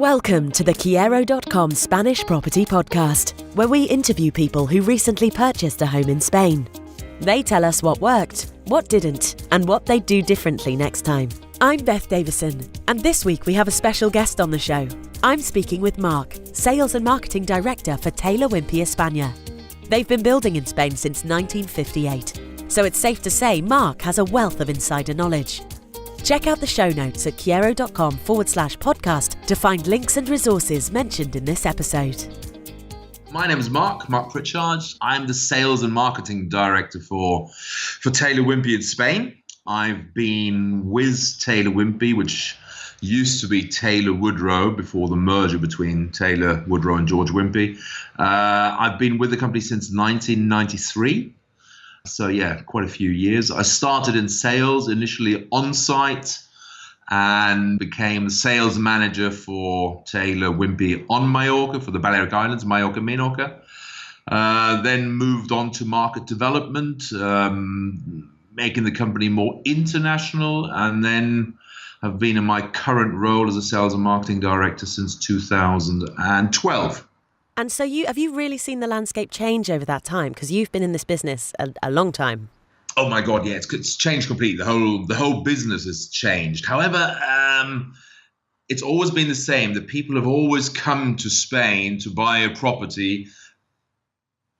Welcome to the Kyero.com Spanish Property Podcast, where we interview people who recently purchased a home in Spain. They tell us what worked, what didn't, and what they'd do differently next time. I'm Beth Davison, and this week we have a special guest on the show. I'm speaking with Marc, Sales and Marketing Director for Taylor Wimpey España. They've been building in Spain since 1958, so it's safe to say Marc has a wealth of insider knowledge. Check out the show notes at kyero.com/podcast to find links and resources mentioned in this episode. My name is Marc Pritchard. I'm the Sales and Marketing Director for Taylor Wimpey in Spain. I've been with Taylor Wimpey, which used to be Taylor Woodrow before the merger between Taylor Woodrow and George Wimpey. I've been with the company since 1993. So yeah, quite a few years. I started in sales, initially on-site, and became the sales manager for Taylor Wimpey on Mallorca, for the Balearic Islands, Mallorca, Menorca. Then moved on to market development, making the company more international, and then have been in my current role as a sales and marketing director since 2012. And so have you really seen the landscape change over that time? Because you've been in this business a long time. Oh my God, yeah, it's changed completely. The whole business has changed. However, it's always been the same. The people have always come to Spain to buy a property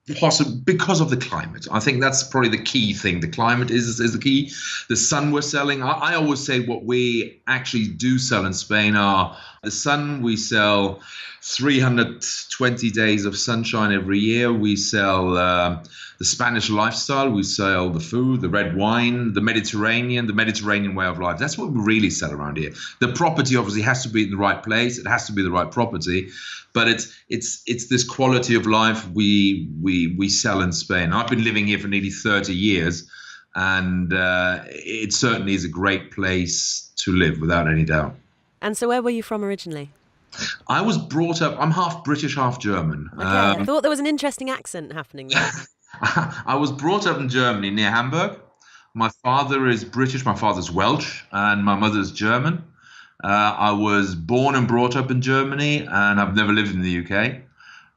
because of the climate. I think that's probably the key thing. The climate is the key. The sun we're selling. I always say what we actually do sell in Spain are the sun. We sell 320 days of sunshine every year. We sell the Spanish lifestyle. We sell the food, the red wine, the Mediterranean way of life. That's what we really sell around here. The property obviously has to be in the right place. It has to be the right property, but it's this quality of life we sell in Spain. I've been living here for nearly 30 years, and it certainly is a great place to live, without any doubt. And so where were you from originally? I was brought up, I'm half British, half German. Okay, I thought there was an interesting accent happening there. I was brought up in Germany, near Hamburg. My father is British, my father's Welsh, and my mother's German. I was born and brought up in Germany, and I've never lived in the UK.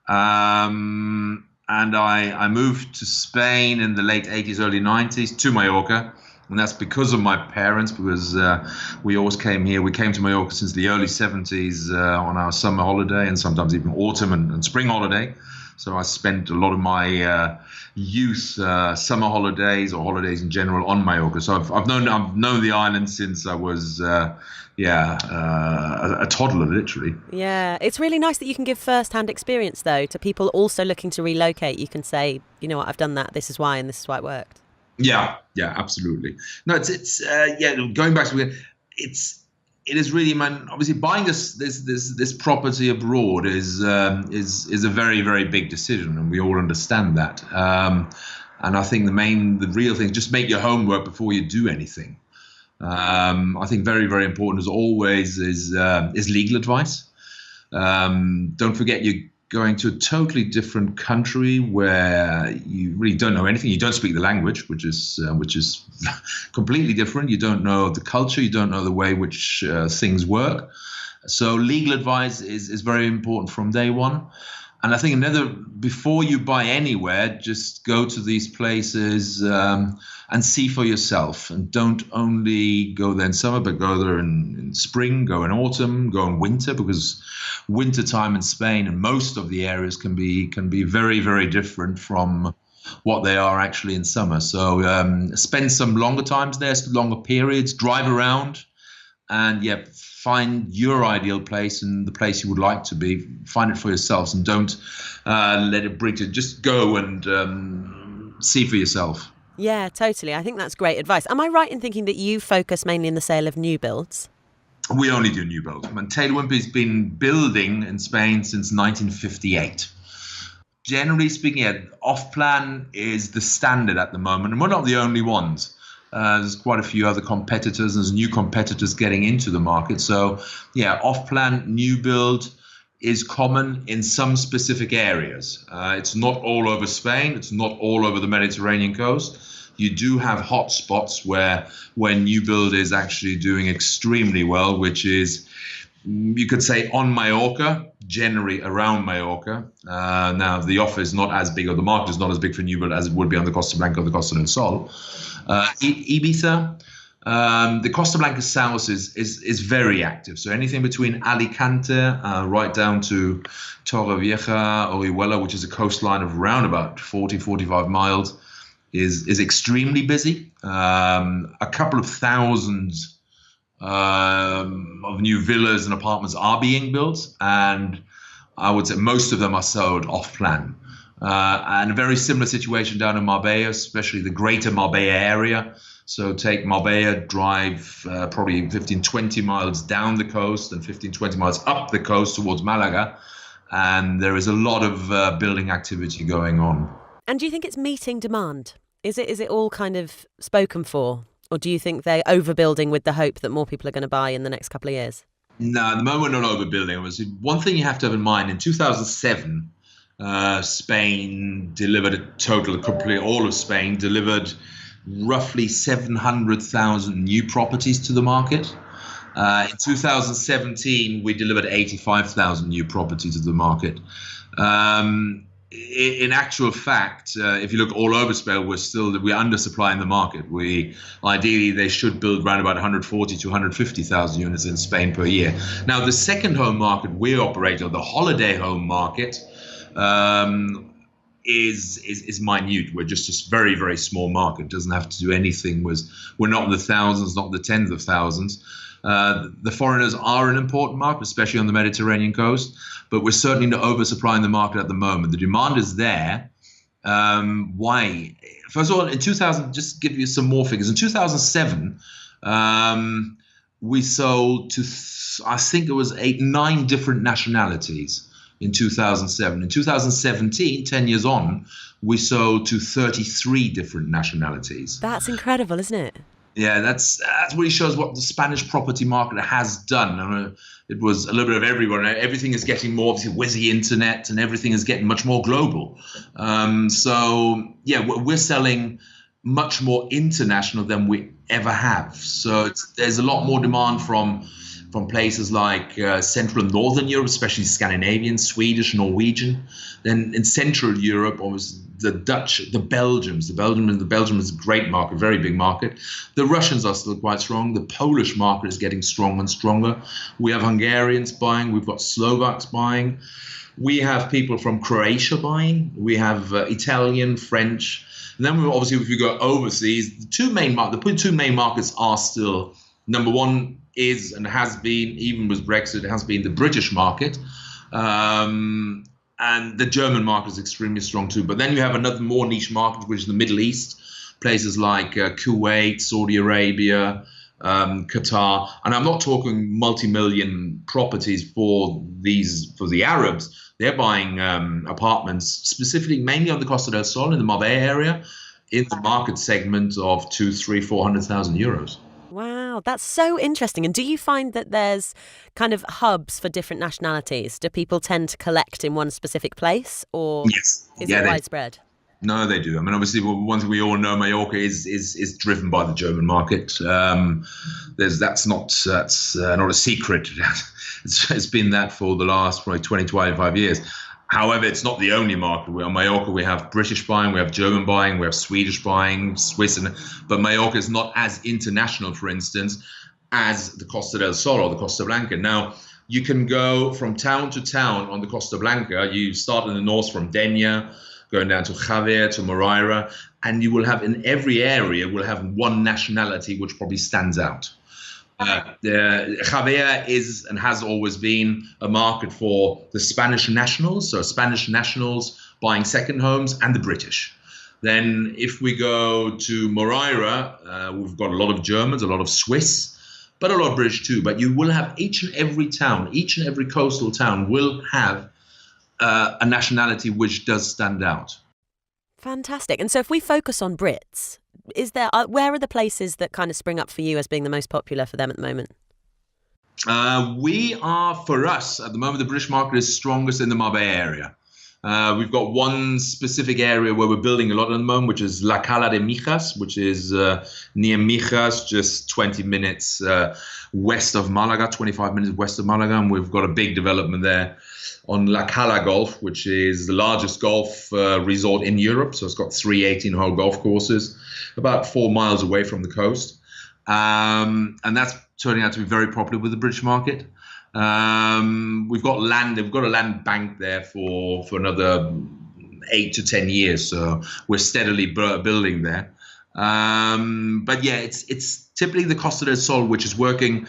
And I moved to Spain in the late 80s, early 90s, to Mallorca. And that's because of my parents, because we always came here. We came to Mallorca since the early 70s on our summer holiday, and sometimes even autumn and spring holiday. So I spent a lot of my youth, summer holidays or holidays in general, on Mallorca. So I've known the island since I was a toddler, literally. Yeah, it's really nice that you can give first-hand experience, though, to people also looking to relocate. You can say, you know what, I've done that. This is why, and this is why it worked. Yeah, absolutely. No, it's going back to it is really, man. Obviously, buying this property abroad is a very, very big decision, and we all understand that. And I think the real thing is just make your homework before you do anything. I think very, very important as always is legal advice. Don't forget you're going to a totally different country where you really don't know anything. You don't speak the language, which is completely different. You don't know the culture. You don't know the way which things work. So legal advice is very important from day one. And I think before you buy anywhere, just go to these places and see for yourself. And don't only go there in summer, but go there in spring, go in autumn, go in winter, because winter time in Spain and most of the areas can be very, very different from what they are actually in summer. So spend some longer times there, longer periods, drive around, and find your ideal place and the place you would like to be. Find it for yourselves, and don't let it bring to. Just go and see for yourself. Yeah, totally. I think that's great advice. Am I right in thinking that you focus mainly in the sale of new builds? We only do new builds. Taylor Wimpey's been building in Spain since 1958. Generally speaking, off-plan is the standard at the moment, and we're not the only ones. There's quite a few other competitors. There's new competitors getting into the market. So, off-plan new build is common in some specific areas. It's not all over Spain. It's not all over the Mediterranean coast. You do have hot spots where new build is actually doing extremely well, which is you could say on Mallorca, generally around Mallorca. Now, the offer is not as big, or the market is not as big for new build as it would be on the Costa Blanca or the Costa del Sol. Ibiza, the Costa Blanca south is very active. So anything between Alicante right down to Torrevieja, Orihuela, which is a coastline of around about 45 miles, is extremely busy. A couple of thousand of new villas and apartments are being built, and I would say most of them are sold off plan. And a very similar situation down in Marbella, especially the greater Marbella area. So take Marbella, drive probably 15, 20 miles down the coast and 15, 20 miles up the coast towards Malaga. And there is a lot of building activity going on. And do you think it's meeting demand? Is it all kind of spoken for? Or do you think they're overbuilding with the hope that more people are going to buy in the next couple of years? No, at the moment we're not overbuilding. One thing you have to have in mind, in 2007, Spain delivered all of Spain delivered roughly 700,000 new properties to the market. In 2017, we delivered 85,000 new properties to the market. In actual fact, if you look all over Spain, we're undersupplying the market. Ideally, they should build around about 140 to 150,000 units in Spain per year. Now, the second home market we operate, or the holiday home market, is minute. We're just a very, very small market. It doesn't have to do anything we're not in the thousands, not in the tens of thousands. The foreigners are an important market, especially on the Mediterranean coast, but we're certainly not oversupplying the market at the moment. The demand is there. Why? First of all, in 2000, just give you some more figures. In 2007, we sold to, I think it was 9 different nationalities in 2007. In 2017, 10 years on, we sold to 33 different nationalities. That's incredible, isn't it? Yeah, that really shows what the Spanish property market has done. I mean, it was a little bit of everyone. Everything is getting more, obviously, with the internet, and everything is getting much more global. We're selling much more international than we ever have. So there's a lot more demand from places like Central and Northern Europe, especially Scandinavian, Swedish, Norwegian. Then in Central Europe, almost the Dutch, the Belgians. The Belgium is a great market, very big market. The Russians are still quite strong. The Polish market is getting stronger and stronger. We have Hungarians buying. We've got Slovaks buying. We have people from Croatia buying. We have Italian, French. And then obviously, if you go overseas, the two main markets are still, number one is and has been, even with Brexit, it has been the British market. And the German market is extremely strong too. But then you have another more niche market, which is the Middle East, places like Kuwait, Saudi Arabia, Qatar. And I'm not talking multi-million properties for the Arabs. They're buying apartments specifically, mainly on the Costa del Sol in the Marbella area, in the market segment of 200,000-400,000 euros. Wow, that's so interesting. And do you find that there's kind of hubs for different nationalities? Do people tend to collect in one specific place, or yes. is it widespread? No, they do. I mean, obviously, one thing we all know, Mallorca is driven by the German market. That's not a secret. It's been that for the last probably 20, 25 years. However, it's not the only market. On Mallorca, we have British buying, we have German buying, we have Swedish buying, Swiss, but Mallorca is not as international, for instance, as the Costa del Sol or the Costa Blanca. Now, you can go from town to town on the Costa Blanca. You start in the north from Denia, going down to Javier, to Moraira, and you will have, in every area, will have one nationality which probably stands out. Javier is and has always been a market for the Spanish nationals, so Spanish nationals buying second homes, and the British. Then if we go to Moraira, we've got a lot of Germans, a lot of Swiss, but a lot of British too. But you will have each and every coastal town will have a nationality which does stand out. Fantastic. And so if we focus on Brits, where are the places that kind of spring up for you as being the most popular for them at the moment? For us, at the moment, the British market is strongest in the Marbella area. We've got one specific area where we're building a lot at the moment, which is La Cala de Mijas, which is near Mijas, just 20 minutes west of Malaga, 25 minutes west of Malaga. And we've got a big development there on La Cala Golf, which is the largest golf resort in Europe. So it's got 3 18-hole golf courses, about 4 miles away from the coast. And that's turning out to be very popular with the British market. We've got land. We've got a land bank there for another 8 to 10 years. So we're steadily building there. But yeah, it's typically the Costa del Sol which is working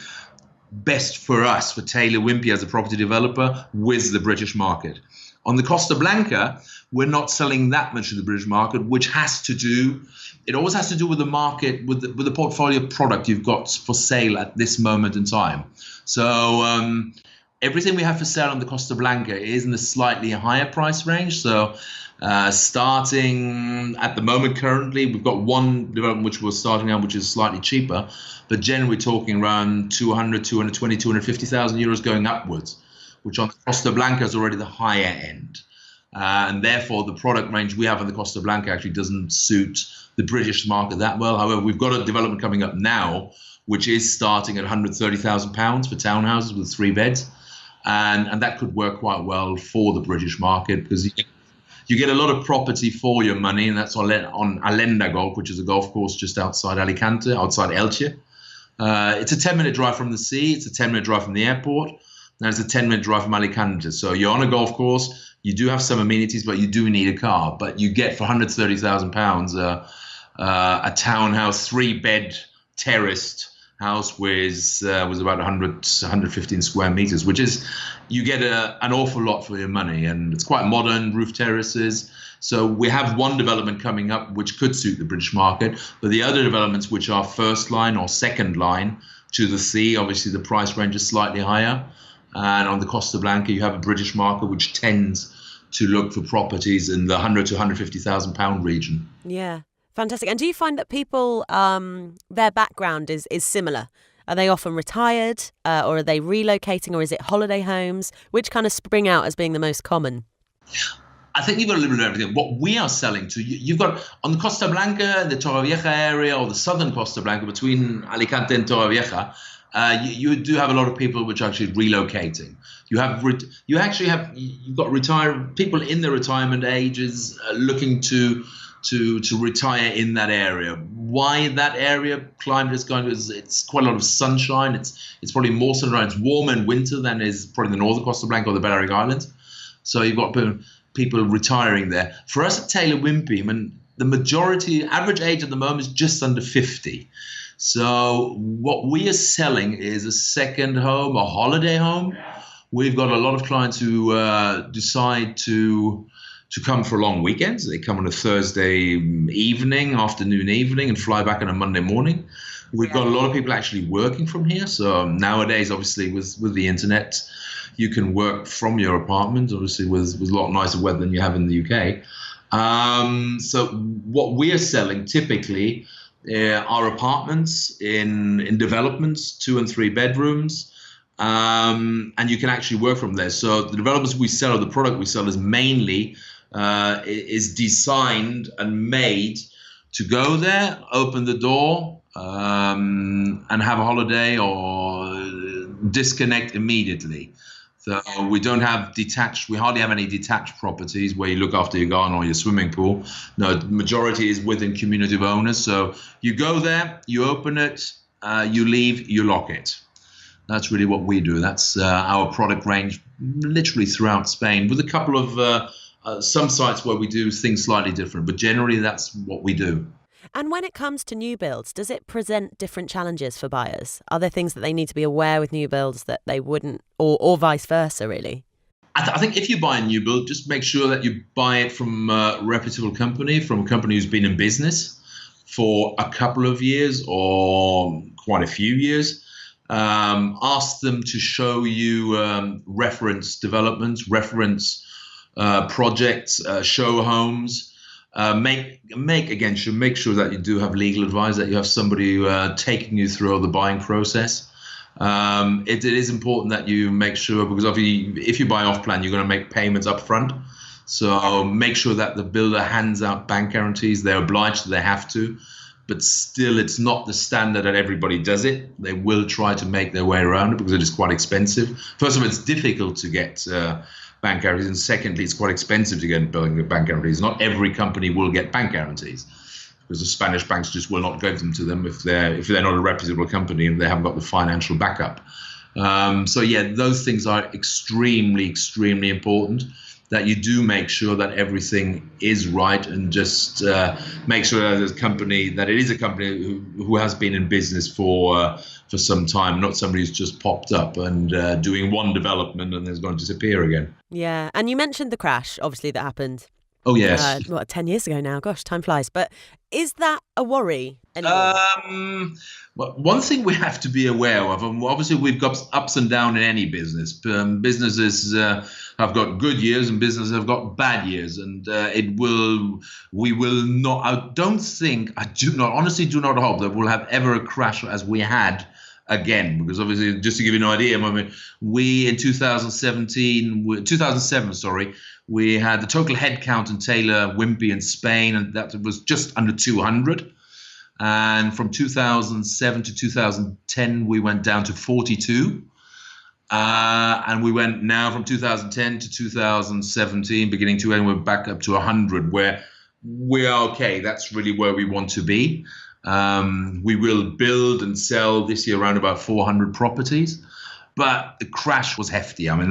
best for us, for Taylor Wimpey as a property developer with the British market. On the Costa Blanca, we're not selling that much to the British market, which always has to do with the market, with the portfolio of product you've got for sale at this moment in time. So everything we have for sale on the Costa Blanca is in the slightly higher price range. So starting at the moment currently, we've got one development which we're starting on, which is slightly cheaper, but generally talking around 200, 220, 250,000 euros going upwards, which on the Costa Blanca is already the higher end. And therefore, the product range we have on the Costa Blanca actually doesn't suit the British market that well. However, we've got a development coming up now, which is starting at £130,000 for townhouses with 3 beds. And that could work quite well for the British market because you get a lot of property for your money. And that's on Alenda Golf, which is a golf course just outside Alicante, outside Elche. It's a 10-minute drive from the sea. It's a 10-minute drive from the airport. And it's a 10-minute drive from Alicante. So you're on a golf course. You do have some amenities, but you do need a car. But you get for £130,000 a townhouse, 3-bed terraced house was about 115 square meters, which is, you get an awful lot for your money. And it's quite modern, roof terraces. So we have one development coming up which could suit the British market. But the other developments, which are first line or second line to the sea, obviously the price range is slightly higher. And on the Costa Blanca, you have a British market which tends to look for properties in the 100 to 150,000 pound region. Yeah, fantastic. And do you find that people, their background is similar? Are they often retired or are they relocating, or is it holiday homes? Which kind of spring out as being the most common? I think you've got a little bit of everything. What we are selling to, you've got on the Costa Blanca, the Torrevieja area, or the southern Costa Blanca between Alicante and Torrevieja, you do have a lot of people which are actually relocating. You've got retired people in their retirement ages looking to retire in that area. Why that area climate is going? It's quite a lot of sunshine. It's probably more sunshine. It's warmer in winter than is probably the northern Costa Blanca or the Balearic Islands. So you've got people retiring there. For us at Taylor Wimpey, I mean, the majority average age at the moment is just under 50. So what we are selling is a second home, a holiday home. We've got a lot of clients who decide to come for long weekends. They come on a Thursday afternoon evening, and fly back on a Monday morning. We've got a lot of people actually working from here. So nowadays, obviously, with the internet, you can work from your apartment, obviously with a lot nicer weather than you have in the UK. So what we are selling typically are apartments in developments, 2 and 3 bedrooms, and you can actually work from there. So the developments we sell, or the product we sell, is mainly is designed and made to go there, open the door, and have a holiday or disconnect immediately. So we hardly have any detached properties where you look after your garden or your swimming pool. No, the majority is within community of owners. So you go there, you open it, you leave, you lock it. That's really what we do. That's our product range, literally throughout Spain, with a couple of some sites where we do things slightly different. But generally, that's what we do. And when it comes to new builds, does it present different challenges for buyers? Are there things that they need to be aware with new builds that they wouldn't, or vice versa, really? I think if you buy a new build, just make sure that you buy it from a reputable company, from a company who's been in business for a couple of years or quite a few years. Ask them to show you reference developments, reference projects, show homes. Make sure that you do have legal advice, that you have somebody taking you through the buying process. It is important that you make sure, because if you buy off plan, you're going to make payments up front. So make sure that the builder hands out bank guarantees. They're obliged, they have to. But still, it's not the standard that everybody does it. They will try to make their way around it because it is quite expensive. First of all, it's difficult to get bank guarantees. And secondly, it's quite expensive to get building bank guarantees. Not every company will get bank guarantees because the Spanish banks just will not give them to them if they're not a reputable company and they haven't got the financial backup. So yeah, those things are extremely, extremely important, that you do make sure that everything is right, and just make sure that it is a company who has been in business for some time, not somebody who's just popped up and doing one development and then is going to disappear again. Yeah, and you mentioned the crash, obviously, that happened. Oh, yes. 10 years ago now? Gosh, time flies. But is that a worry anymore? Well, one thing we have to be aware of, and obviously we've got ups and downs in any business. Businesses have got good years and businesses have got bad years, and we will not. I honestly do not hope that we'll have ever a crash as we had again, because obviously, just to give you an idea, I mean, we in 2007, we had the total headcount in Taylor Wimpey in Spain, and that was just under 200. And from 2007 to 2010, we went down to 42. And we went now from 2010 to 2017, beginning to end, we're back up to 100, where we are okay. That's really where we want to be. We will build and sell this year around about 400 properties. But the crash was hefty. I mean,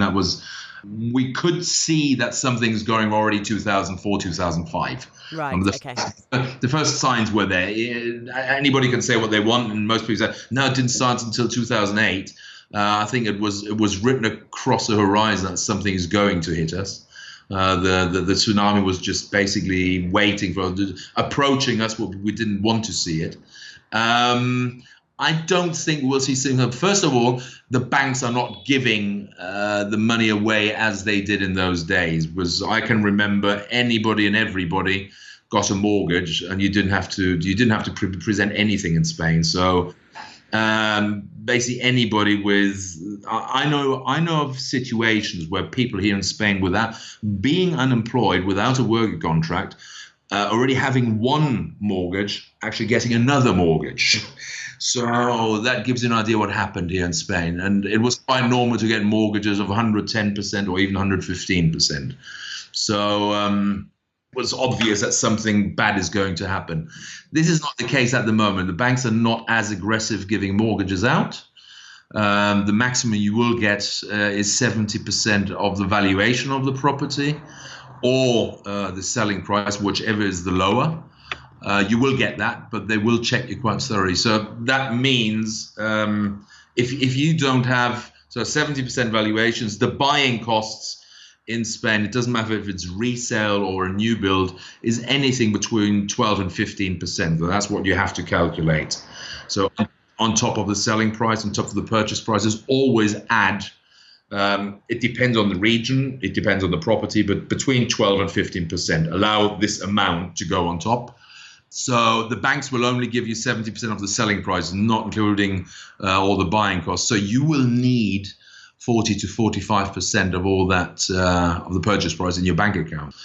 we could see that something's going already 2004, 2005. Right, okay. The first signs were there. Anybody can say what they want, and most people say, no, it didn't start until 2008. I think it was written across the horizon that something is going to hit us. The tsunami was just basically approaching us, but we didn't want to see it. I don't think we'll see something. First of all, the banks are not giving the money away as they did in those days. Because I can remember anybody and everybody got a mortgage, and you didn't have to present anything in Spain. So basically, anybody I know of situations where people here in Spain, without being unemployed, without a work contract, already having one mortgage, actually getting another mortgage. So that gives you an idea what happened here in Spain. And it was quite normal to get mortgages of 110% or even 115%. So it was obvious that something bad is going to happen. This is not the case at the moment. The banks are not as aggressive giving mortgages out. The maximum you will get is 70% of the valuation of the property, or the selling price, whichever is the lower. You will get that, but they will check you quite thoroughly. So that means if you don't have 70% valuations, the buying costs in Spain, it doesn't matter if it's resale or a new build, is anything between 12 and 15%. So that's what you have to calculate. So on top of the selling price, on top of the purchase prices, always add. It depends on the region, it depends on the property, but between 12 and 15%. Allow this amount to go on top. So the banks will only give you 70% of the selling price, not including all the buying costs. So you will need 40 to 45% of all that, of the purchase price in your bank account.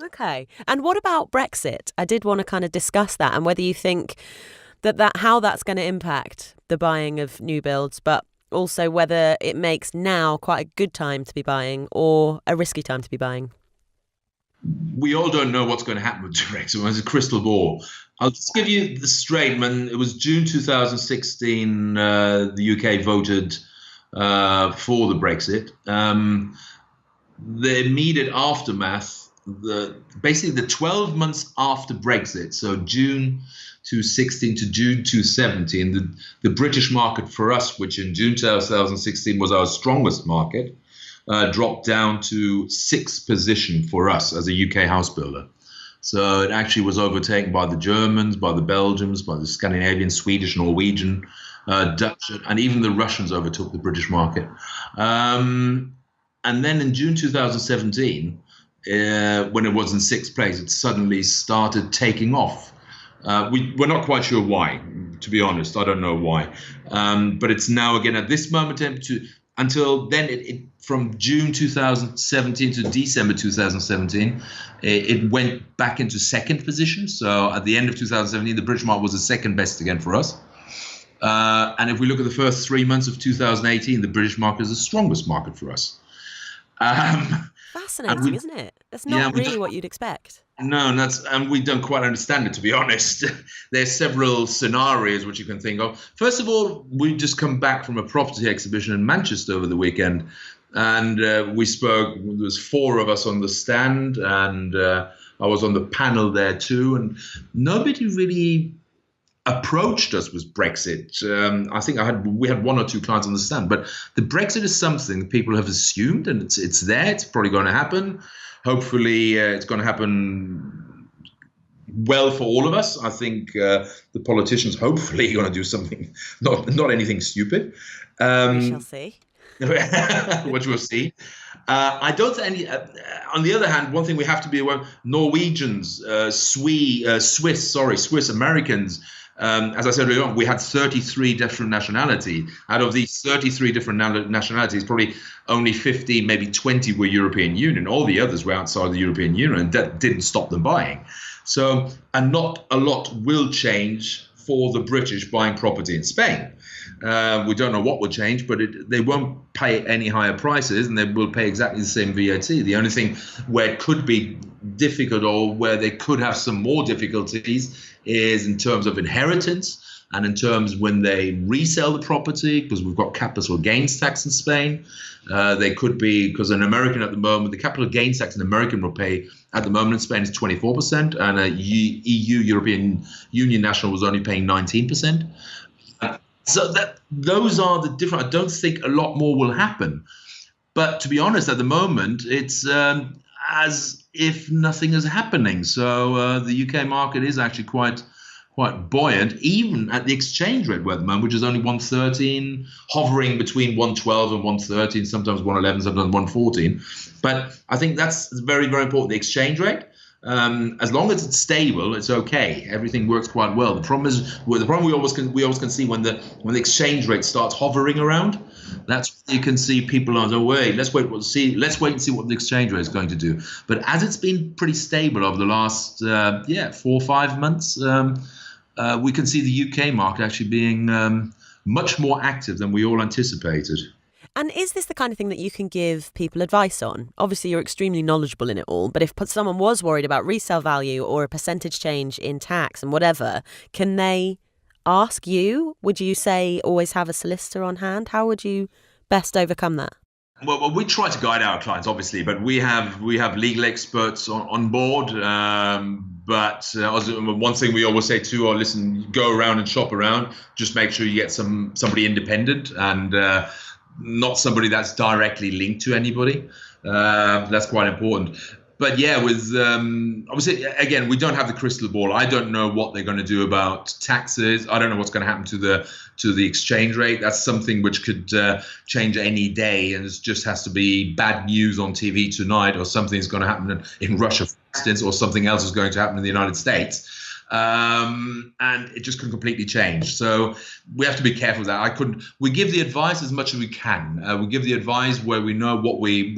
Okay. And what about Brexit? I did want to kind of discuss that, and whether you think how that's going to impact the buying of new builds, but also whether it makes now quite a good time to be buying or a risky time to be buying. We all don't know what's going to happen with Brexit. It's a crystal ball. I'll just give you the straight. When it was June 2016, the UK voted for the Brexit. The immediate aftermath, basically the 12 months after Brexit, so June 2016 to June 2017, the British market for us, which in June 2016 was our strongest market, dropped down to 6th position for us as a UK house builder. So it actually was overtaken by the Germans, by the Belgians, by the Scandinavian, Swedish, Norwegian, Dutch, and even the Russians overtook the British market. And then in June 2017, when it was in 6th place, it suddenly started taking off. We're not quite sure why, to be honest. I don't know why. But it's now again at this moment until then, from June 2017 to December 2017, it went back into second position. So at the end of 2017, the British market was the second best again for us. And if we look at the first 3 months of 2018, the British market is the strongest market for us. Fascinating, isn't it? That's not really what you'd expect. No, and we don't quite understand it, to be honest. There's several scenarios which you can think of. First of all, we just come back from a property exhibition in Manchester over the weekend, and we spoke. There was 4 of us on the stand, and I was on the panel there too, and nobody really approached us with Brexit. I think we had 1 or 2 clients on the stand, but the Brexit is something people have assumed, and it's there. It's probably going to happen. Hopefully, it's going to happen well for all of us. I think the politicians hopefully are going to do something, not anything stupid. We shall see. Which we'll see. I don't think on the other hand, one thing we have to be aware of, Norwegians, Swiss, Americans. As I said earlier on, we had 33 different nationalities. Out of these 33 different nationalities, probably only 15, maybe 20 were European Union. All the others were outside the European Union, and that didn't stop them buying. So, and not a lot will change for the British buying property in Spain. We don't know what will change, but they won't pay any higher prices, and they will pay exactly the same VAT. The only thing where it could be difficult, or where they could have some more difficulties, is in terms of inheritance and in terms when they resell the property, because we've got capital gains tax in Spain. They could be, because an American at the moment, the capital gains tax an American will pay at the moment in Spain is 24%, and a EU, European Union national, was only paying 19%. So those are the different. I don't think a lot more will happen. But to be honest, at the moment, it's as if nothing is happening. So the UK market is actually quite buoyant, even at the exchange rate at the moment, which is only 113, hovering between 112 and 113, sometimes 111, sometimes 114. But I think that's very, very important. The exchange rate. As long as it's stable, it's okay. Everything works quite well. The problem we always can see when the exchange rate starts hovering around. That's when you can see people are, let's wait and see what the exchange rate is going to do. But as it's been pretty stable over the last 4 or 5 months, we can see the UK market actually being much more active than we all anticipated. And is this the kind of thing that you can give people advice on? Obviously, you're extremely knowledgeable in it all, but if someone was worried about resale value or a percentage change in tax and whatever, can they ask you? Would you say always have a solicitor on hand? How would you best overcome that? Well, we try to guide our clients, obviously, but we have legal experts on board. But one thing we always say too, listen, go around and shop around. Just make sure you get somebody independent and not somebody that's directly linked to anybody. That's quite important. But yeah, with obviously, again, we don't have the crystal ball. I don't know what they're going to do about taxes. I don't know what's going to happen to the exchange rate. That's something which could change any day, and it just has to be bad news on TV tonight, or something's going to happen in Russia, for instance, or something else is going to happen in the United States. And it just can completely change. So we have to be careful of that. We give the advice as much as we can. We give the advice where we know what we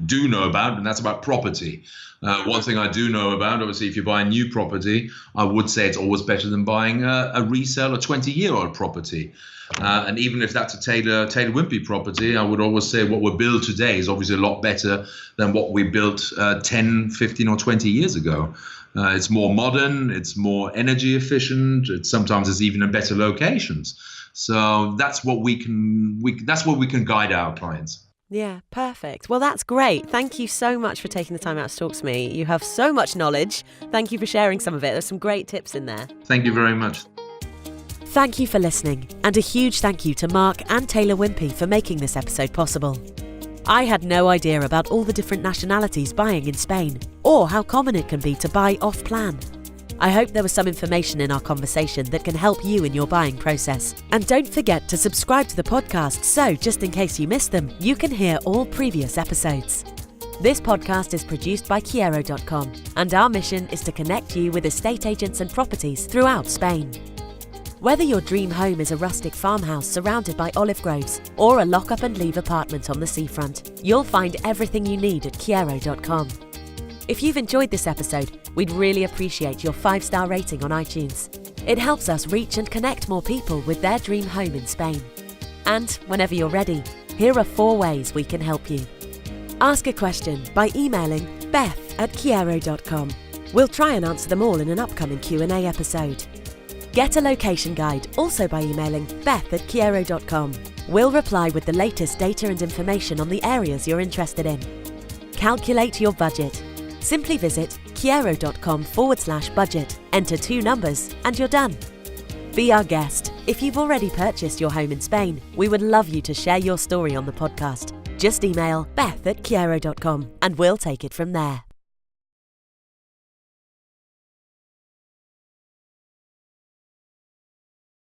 do know about, and that's about property. One thing I do know about, obviously, if you buy a new property, I would say it's always better than buying a resale or 20-year-old property. And even if that's a Taylor Wimpey property, I would always say what we build today is obviously a lot better than what we built 10, 15 or 20 years ago. It's more modern, it's more energy efficient, sometimes it's even in better locations. So that's what we can guide our clients. Yeah, perfect. Well, that's great. Thank you so much for taking the time out to talk to me. You have so much knowledge. Thank you for sharing some of it. There's some great tips in there. Thank you very much. Thank you for listening, and a huge thank you to Marc and Taylor Wimpey for making this episode possible. I had no idea about all the different nationalities buying in Spain, or how common it can be to buy off-plan. I hope there was some information in our conversation that can help you in your buying process. And don't forget to subscribe to the podcast, so just in case you missed them, you can hear all previous episodes. This podcast is produced by Kyero.com, and our mission is to connect you with estate agents and properties throughout Spain. Whether your dream home is a rustic farmhouse surrounded by olive groves or a lock-up and leave apartment on the seafront, you'll find everything you need at Kyero.com. If you've enjoyed this episode, we'd really appreciate your 5-star rating on iTunes. It helps us reach and connect more people with their dream home in Spain. And whenever you're ready, here are 4 ways we can help you. Ask a question by emailing Beth@Kyero.com. We'll try and answer them all in an upcoming Q&A episode. Get a location guide also by emailing Beth@Kyero.com. We'll reply with the latest data and information on the areas you're interested in. Calculate your budget. Simply visit Kyero.com/budget, enter 2 numbers, and you're done. Be our guest. If you've already purchased your home in Spain, we would love you to share your story on the podcast. Just email Beth@Kyero.com and we'll take it from there.